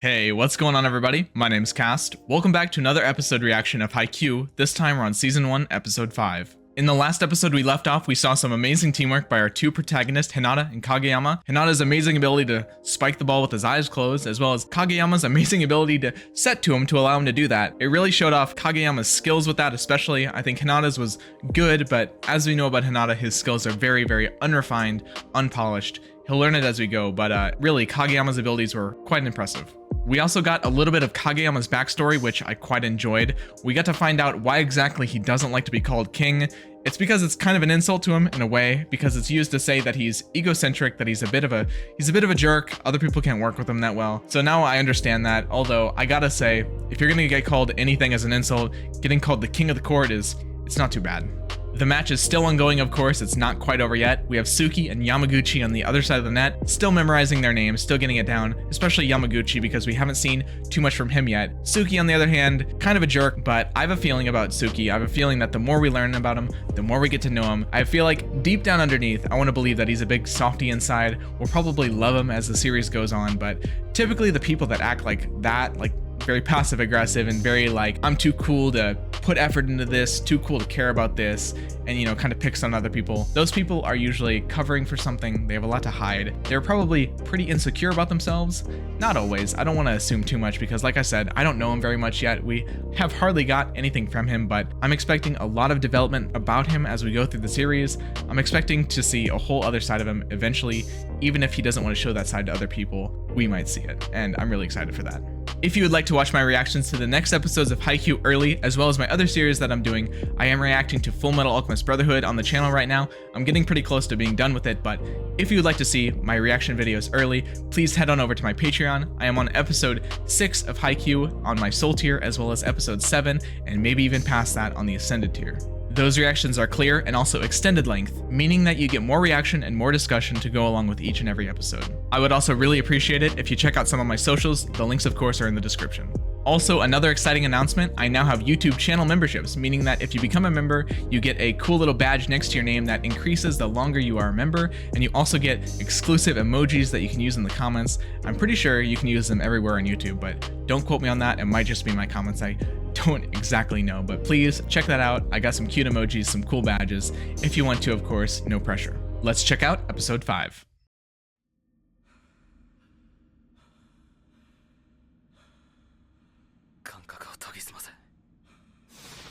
Hey, what's going on everybody? My name's Cast. Welcome back to another episode reaction of Haikyuu. This time we're on Season 1, Episode 5. In the last episode we left off, we saw some amazing teamwork by our two protagonists, Hinata and Kageyama. Hinata's amazing ability to spike the ball with his eyes closed, as well as Kageyama's amazing ability to set to him to allow him to do that. It really showed off Kageyama's skills with that especially. I think Hinata's was good, but as we know about Hinata, his skills are very unrefined, unpolished. He'll learn it as we go, but really, Kageyama's abilities were quite impressive. We also got a little bit of Kageyama's backstory, which I quite enjoyed. We got to find out why exactly he doesn't like to be called king. It's because it's kind of an insult to him in a way, because it's used to say that he's egocentric, that he's a bit of a jerk. Other people can't work with him that well. So now I understand that, although I gotta say, if you're gonna get called anything as an insult, getting called the king of the court it's not too bad. The match is still ongoing, of course, it's not quite over yet. We have Suki and Yamaguchi on the other side of the net, still memorizing their names, still getting it down, especially Yamaguchi because we haven't seen too much from him yet. Suki, on the other hand, kind of a jerk, but I have a feeling about Suki. I have a feeling that the more we learn about him, the more we get to know him. I feel like deep down underneath, I want to believe that he's a big softie inside. We'll probably love him as the series goes on, but typically the people that act like that, like very passive aggressive and very like, I'm too cool to put effort into this, too cool to care about this, and you know, kind of picks on other people. Those people are usually covering for something. They have a lot to hide. They're probably pretty insecure about themselves. Not always. I don't want to assume too much because like I said, I don't know him very much yet. We have hardly got anything from him, but I'm expecting a lot of development about him as we go through the series. I'm expecting to see a whole other side of him eventually. Even if he doesn't want to show that side to other people, we might see it, and I'm really excited for that. If you would like to watch my reactions to the next episodes of Haikyuu early, as well as my other series that I'm doing, I am reacting to Full Metal Alchemist Brotherhood on the channel right now. I'm getting pretty close to being done with it, but if you would like to see my reaction videos early, please head on over to my Patreon. I am on episode 6 of Haikyuu on my Soul tier, as well as episode 7, and maybe even past that on the Ascended tier. Those reactions are clear and also extended length, meaning that you get more reaction and more discussion to go along with each and every episode. I would also really appreciate it if you check out some of my socials. The links, of course, are in the description. Also, another exciting announcement, I now have YouTube channel memberships, meaning that if you become a member, you get a cool little badge next to your name that increases the longer you are a member, and you also get exclusive emojis that you can use in the comments. I'm pretty sure you can use them everywhere on YouTube, but don't quote me on that, it might just be my comments. I don't exactly know, but please check that out. I got some cute emojis, some cool badges. If you want to, of course, no pressure. Let's check out episode 5.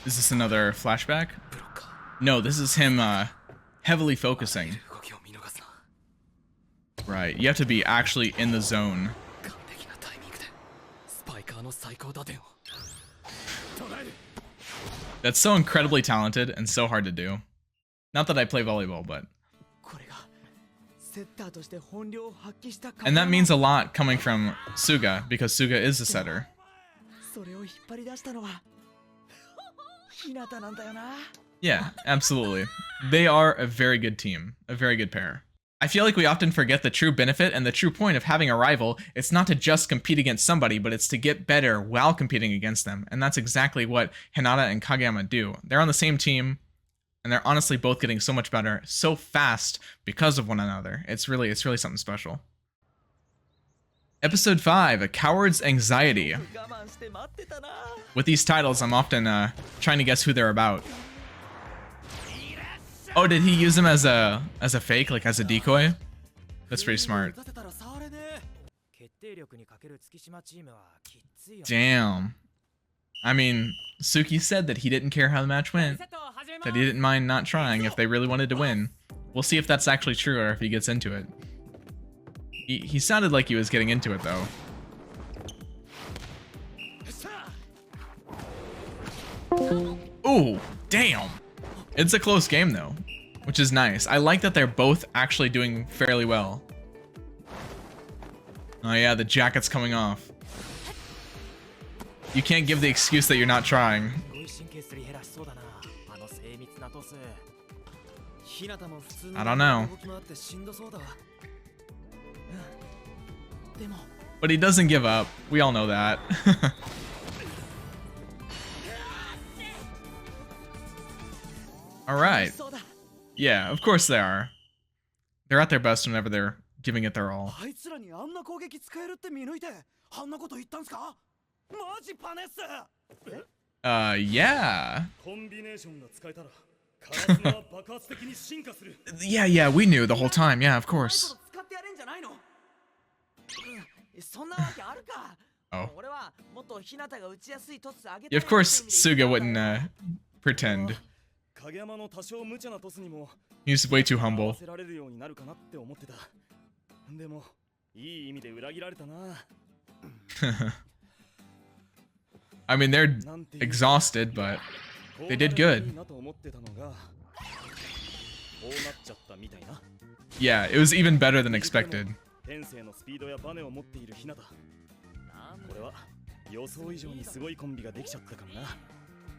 Is this another flashback? No, this is him heavily focusing. Right, you have to be actually in the zone. That's so incredibly talented and so hard to do. Not that I play volleyball, but... And that means a lot coming from Suga, because Suga is a setter. Yeah, absolutely. They are a very good team, a very good pair. I feel like we often forget the true benefit and the true point of having a rival. It's not to just compete against somebody, but it's to get better while competing against them. And that's exactly what Hinata and Kageyama do. They're on the same team, and they're honestly both getting so much better, so fast because of one another. It's really something special. Episode 5, A Coward's Anxiety. With these titles, I'm often trying to guess who they're about. Oh, did he use them as a fake, like as a decoy? That's pretty smart. Damn. I mean, Suki said that he didn't care how the match went, that he didn't mind not trying if they really wanted to win. We'll see if that's actually true or if he gets into it. He sounded like he was getting into it, though. Ooh, damn. It's a close game, though, which is nice. I like that they're both actually doing fairly well. Oh yeah, the jacket's coming off. You can't give the excuse that you're not trying. I don't know. But he doesn't give up. We all know that. Alright. Yeah, of course they are. They're at their best whenever they're giving it their all. Yeah. Yeah, we knew the whole time. Yeah, of course. Oh. Yeah, of course, Suga wouldn't pretend. He's way too humble. I mean, they're exhausted, but they did good. Yeah, it was even better than expected.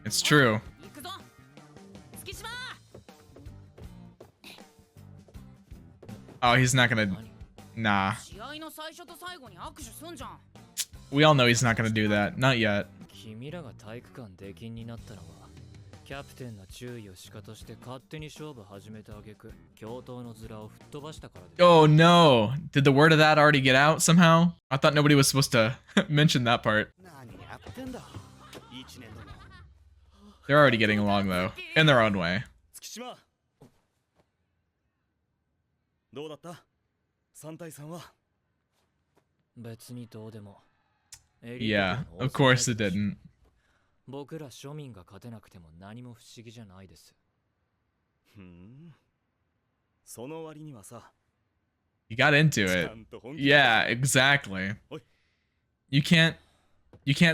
It's true. Oh, he's not gonna... Nah. We all know he's not gonna do that. Not yet. Oh no! Did the word of that already get out somehow? I thought nobody was supposed to mention that part. They're already getting along though, in their own way. Yeah, of course it didn't. You got into it. Yeah, exactly. You can't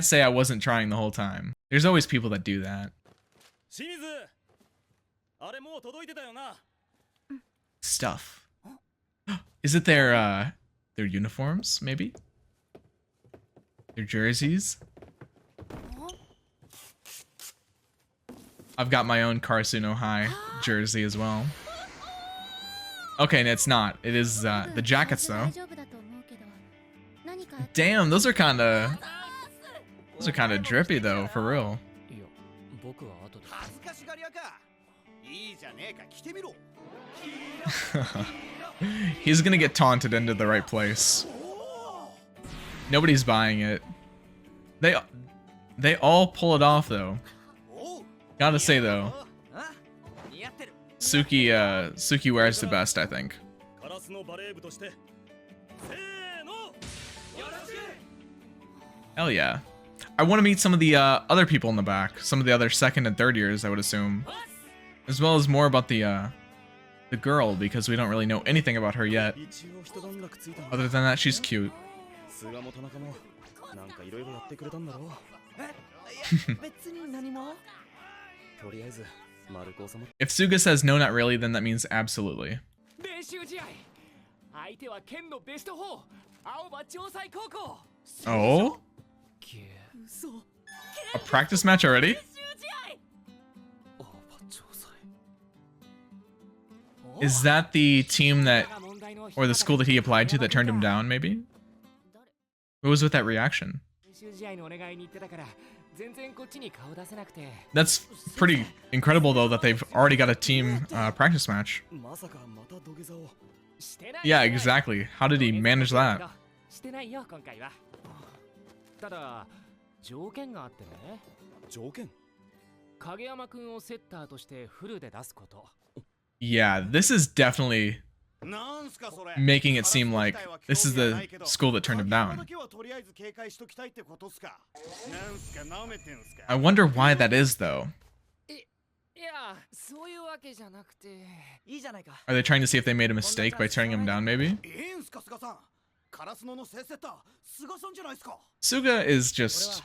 say I wasn't trying the whole time. There's always people that do that. Stuff. Is it their uniforms, maybe? Their jerseys? I've got my own Karasuno High jersey as well. Okay, and it's not. It is the jackets though. Damn, those are kind of drippy though, for real. He's gonna get taunted into the right place. Nobody's buying it. They all pull it off though. Gotta say though, Suki wears the best, I think. Hell yeah. I want to meet some of the other people in the back, some of the other second and third years, I would assume, as well as more about the girl, because we don't really know anything about her yet. Other than that, she's cute. If Suga says no, not really, then that means absolutely. Oh? A practice match already? Is that the team that, or the school that he applied to that turned him down, maybe? What was with that reaction? That's pretty incredible, though, that they've already got a team practice match. Yeah, exactly. How did he manage that? Yeah, this is definitely making it seem like this is the school that turned him down. I wonder why that is, though. Are they trying to see if they made a mistake by turning him down, maybe? Suga is just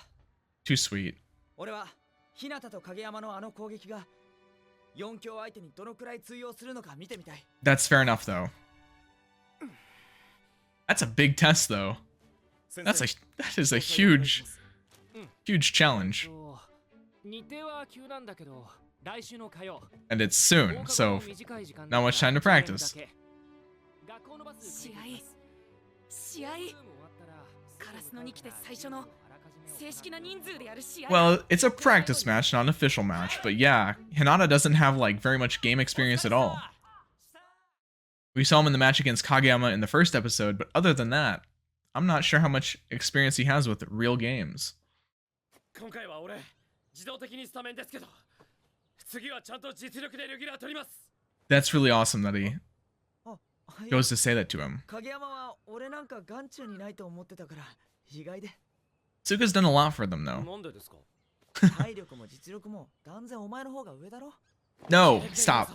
too sweet. That's fair enough, though. That's a big test, though. That is a huge challenge. And it's soon, so not much time to practice. Well, it's a practice match, not an official match, but yeah, Hinata doesn't have like very much game experience at all. We saw him in the match against Kageyama in the first episode, but other than that, I'm not sure how much experience he has with real games. That's really awesome that he goes to say that to him. Suga's done a lot for them though. No, stop.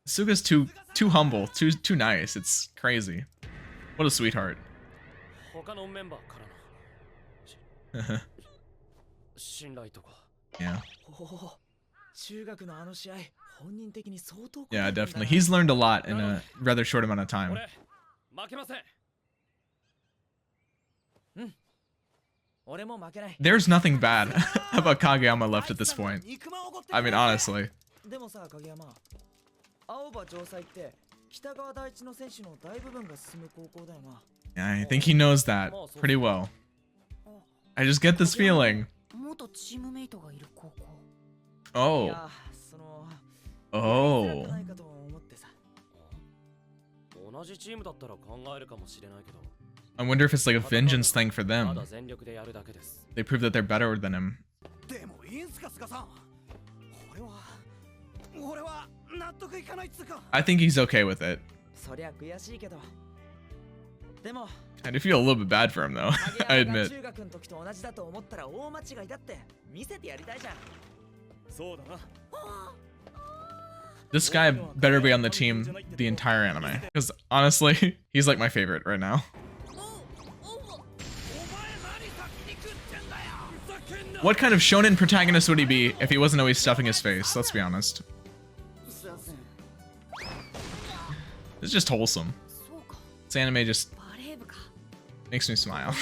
Suga's too humble, too nice. It's crazy. What a sweetheart. Yeah. Yeah, definitely. He's learned a lot in a rather short amount of time. There's nothing bad about Kageyama left at this point. I mean, honestly. Yeah, I think he knows that pretty well. I just get this feeling. Oh. Oh. I wonder if it's like a vengeance thing for them. They prove that they're better than him. I think he's okay with it. I do feel a little bit bad for him though, I admit. This guy better be on the team the entire anime, because honestly, he's like my favorite right now. What kind of shonen protagonist would he be if he wasn't always stuffing his face? Let's be honest. It's just wholesome. This anime just makes me smile.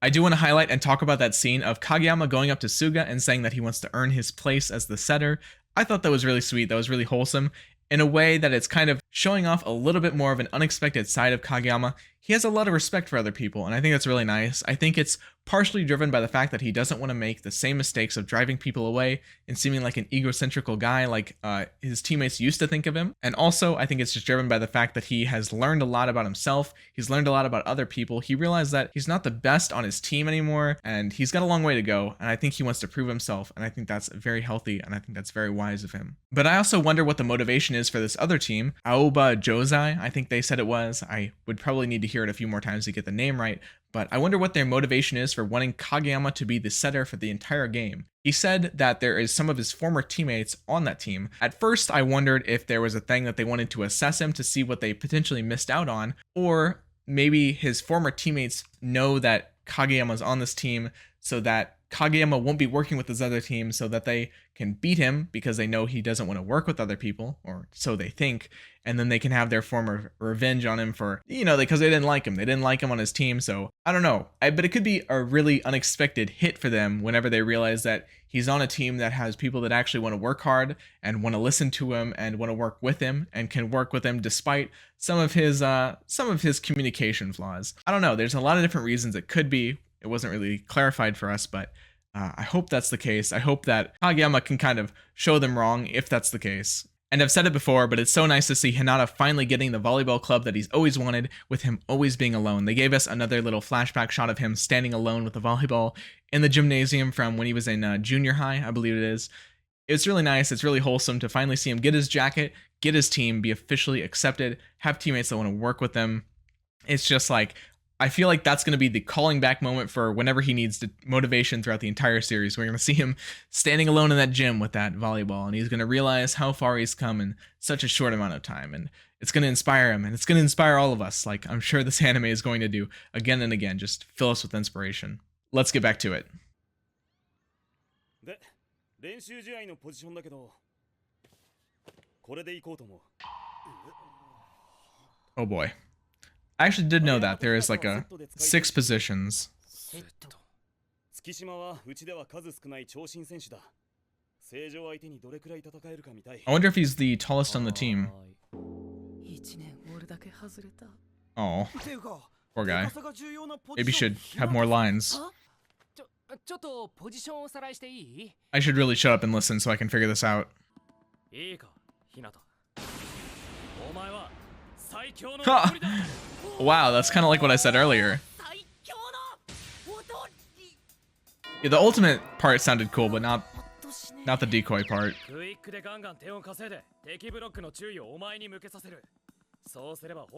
I do want to highlight and talk about that scene of Kageyama going up to Suga and saying that he wants to earn his place as the setter. I thought that was really sweet. That was really wholesome. In a way that it's kind of showing off a little bit more of an unexpected side of Kageyama. He has a lot of respect for other people, and I think that's really nice. I think it's partially driven by the fact that he doesn't want to make the same mistakes of driving people away and seeming like an egocentrical guy like his teammates used to think of him. And also, I think it's just driven by the fact that he has learned a lot about himself. He's learned a lot about other people. He realized that he's not the best on his team anymore, and he's got a long way to go, and I think he wants to prove himself, and I think that's very healthy, and I think that's very wise of him. But I also wonder what the motivation is for this other team, Aoba Josei, I think they said it was. I would probably need to hear it a few more times to get the name right, but I wonder what their motivation is for wanting Kageyama to be the setter for the entire game. He said that there is some of his former teammates on that team. At first, I wondered if there was a thing that they wanted to assess him to see what they potentially missed out on, or maybe his former teammates know that Kageyama's on this team so that Kageyama won't be working with his other team so that they can beat him because they know he doesn't want to work with other people, or so they think, and then they can have their form of revenge on him for, you know, because they didn't like him. They didn't like him on his team, so I don't know. But it could be a really unexpected hit for them whenever they realize that he's on a team that has people that actually want to work hard and want to listen to him and want to work with him and can work with him despite some of his communication flaws. I don't know. There's a lot of different reasons it could be. It wasn't really clarified for us, but I hope that's the case. I hope that Kageyama can kind of show them wrong if that's the case. And I've said it before, but it's so nice to see Hinata finally getting the volleyball club that he's always wanted, with him always being alone. They gave us another little flashback shot of him standing alone with the volleyball in the gymnasium from when he was in junior high, I believe it is. It's really nice. It's really wholesome to finally see him get his jacket, get his team, be officially accepted, have teammates that want to work with them. It's just like, I feel like that's going to be the calling back moment for whenever he needs motivation throughout the entire series. We're going to see him standing alone in that gym with that volleyball, and he's going to realize how far he's come in such a short amount of time, and it's going to inspire him, and it's going to inspire all of us, like I'm sure this anime is going to do again and again, just fill us with inspiration. Let's get back to it. Oh boy. I actually did know that there is like 6 positions. I wonder if he's the tallest on the team. Oh, poor guy. Maybe should have more lines. I should really shut up and listen so I can figure this out. Huh. Wow, that's kind of like what I said earlier. Yeah, the ultimate part sounded cool, but not the decoy part.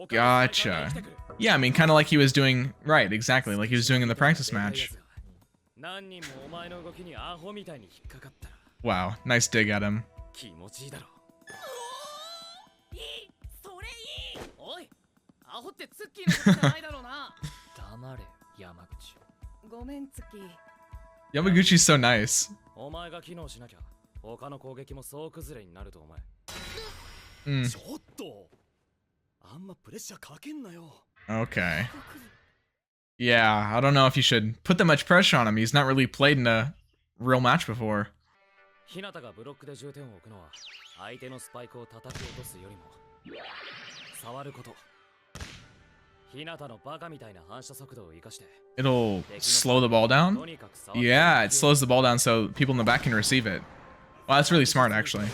Gotcha. Yeah, I mean, kind of like he was doing, right, exactly, like he was doing in the practice match. Wow, nice dig at him. Yamaguchi's so nice. Okay. Yeah, I don't know if you should put that much pressure on him. He's not really played in a real match before. It'll slow the ball down? Yeah, it slows the ball down so people in the back can receive it. Wow, that's really smart, actually.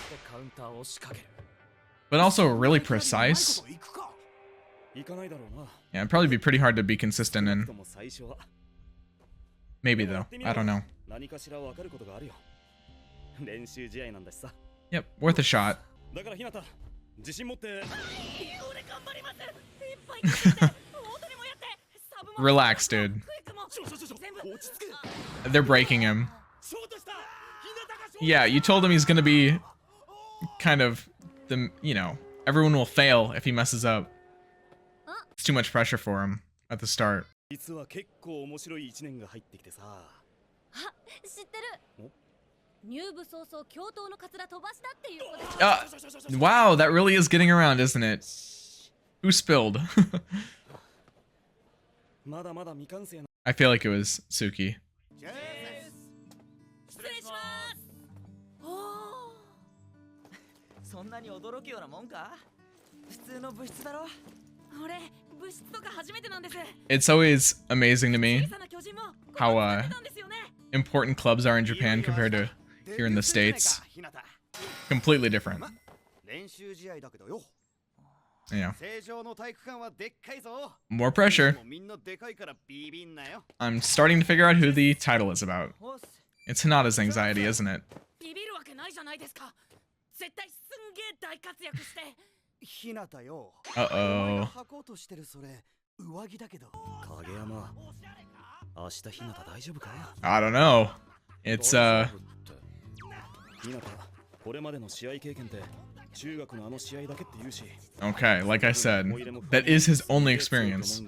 But also really precise. Yeah, it'd probably be pretty hard to be consistent in. Maybe, though. I don't know. Yep, worth a shot. Relax, dude. They're breaking him. Yeah, you told him he's gonna be kind of the, you know, everyone will fail if he messes up. It's too much pressure for him at the start. Wow, that really is getting around, isn't it? Who spilled? I feel like it was Suki. It's always amazing to me how important clubs are in Japan compared to here in the States. Completely different. Yeah. More pressure. I'm starting to figure out who the title is about. It's Hinata's anxiety, isn't it? Uh-oh. I don't know. It's, okay, like I said, that is his only experience.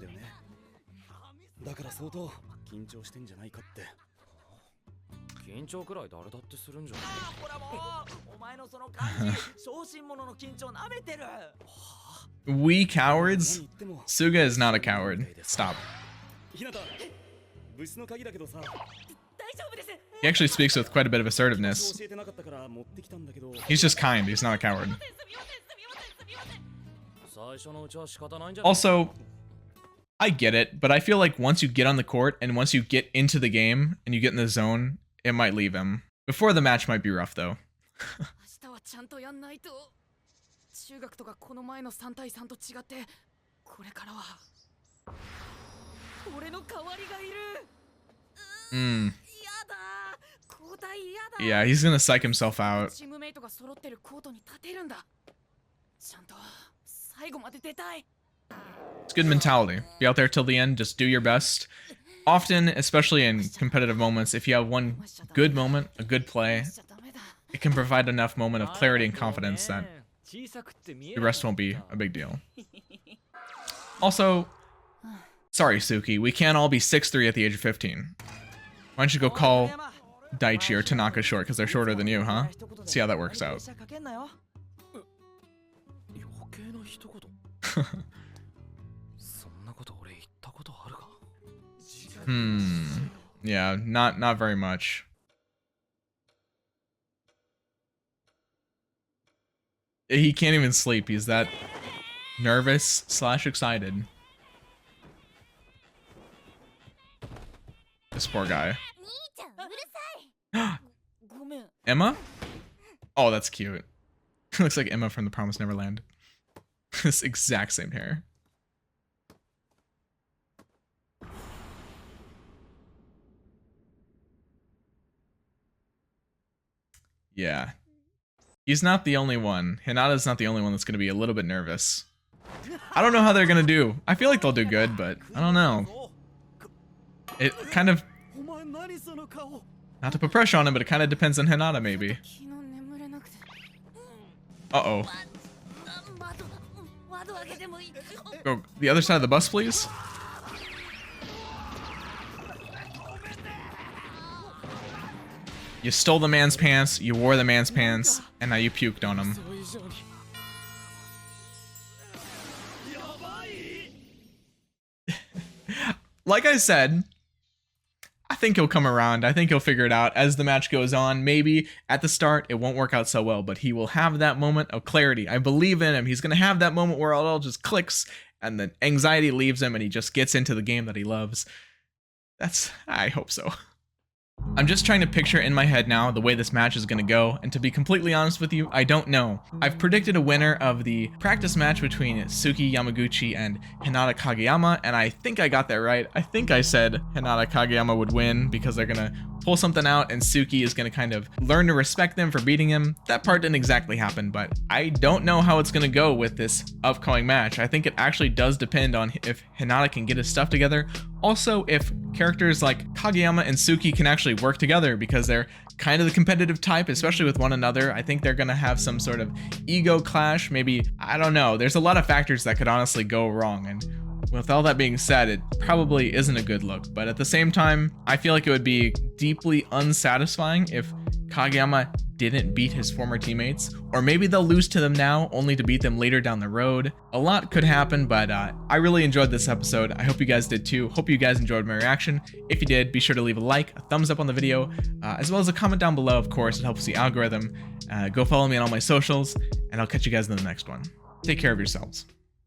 We cowards? Suga is not a coward. Stop. He actually speaks with quite a bit of assertiveness. He's just kind, he's not a coward. Also, I get it, but I feel like once you get on the court and once you get into the game and you get in the zone, it might leave him. Before the match might be rough though. Yeah, he's gonna psych himself out. It's good mentality. Be out there till the end, just do your best. Often, especially in competitive moments, if you have one good moment, a good play, it can provide enough moment of clarity and confidence that the rest won't be a big deal. Also, sorry Suki, we can't all be 6'3" at the age of 15. Why don't you go call Daichi or Tanaka short because they're shorter than you, huh? See how that works out. Yeah, not very much. He can't even sleep. He's that nervous / excited. This poor guy. Emma? Oh, that's cute. Looks like Emma from The Promised Neverland. This exact same hair. Yeah. He's not the only one. Hinata's not the only one that's going to be a little bit nervous. I don't know how they're going to do. I feel like they'll do good, but I don't know. It kind of... Not to put pressure on him, but it kind of depends on Hinata, maybe. Uh-oh. Go the other side of the bus, please. You stole the man's pants, you wore the man's pants, and now you puked on him. Like I said, I think he'll come around. I think he'll figure it out as the match goes on. Maybe at the start it won't work out so well, but he will have that moment of clarity. I believe in him. He's going to have that moment where it all just clicks and the anxiety leaves him and he just gets into the game that he loves. I hope so. I'm just trying to picture in my head now the way this match is going to go, and to be completely honest with you, I don't know. I've predicted a winner of the practice match between Suki Yamaguchi and Hinata Kageyama, and I think I got that right. I think I said Hinata Kageyama would win because they're going to pull something out and Suki is going to kind of learn to respect them for beating him. That part didn't exactly happen, but I don't know how it's going to go with this upcoming match. I think it actually does depend on if Hinata can get his stuff together. Also, if characters like Kageyama and Suki can actually work together, because they're kind of the competitive type, especially with one another. I think they're going to have some sort of ego clash. Maybe, I don't know. There's a lot of factors that could honestly go wrong. And with all that being said, it probably isn't a good look. But at the same time, I feel like it would be deeply unsatisfying if Kageyama didn't beat his former teammates, or maybe they'll lose to them now only to beat them later down the road. A lot could happen, but I really enjoyed this episode. I hope you guys did too. Hope you guys enjoyed my reaction. If you did, be sure to leave a like, a thumbs up on the video, as well as a comment down below. Of course, it helps the algorithm. Go follow me on all my socials, and I'll catch you guys in the next one. Take care of yourselves.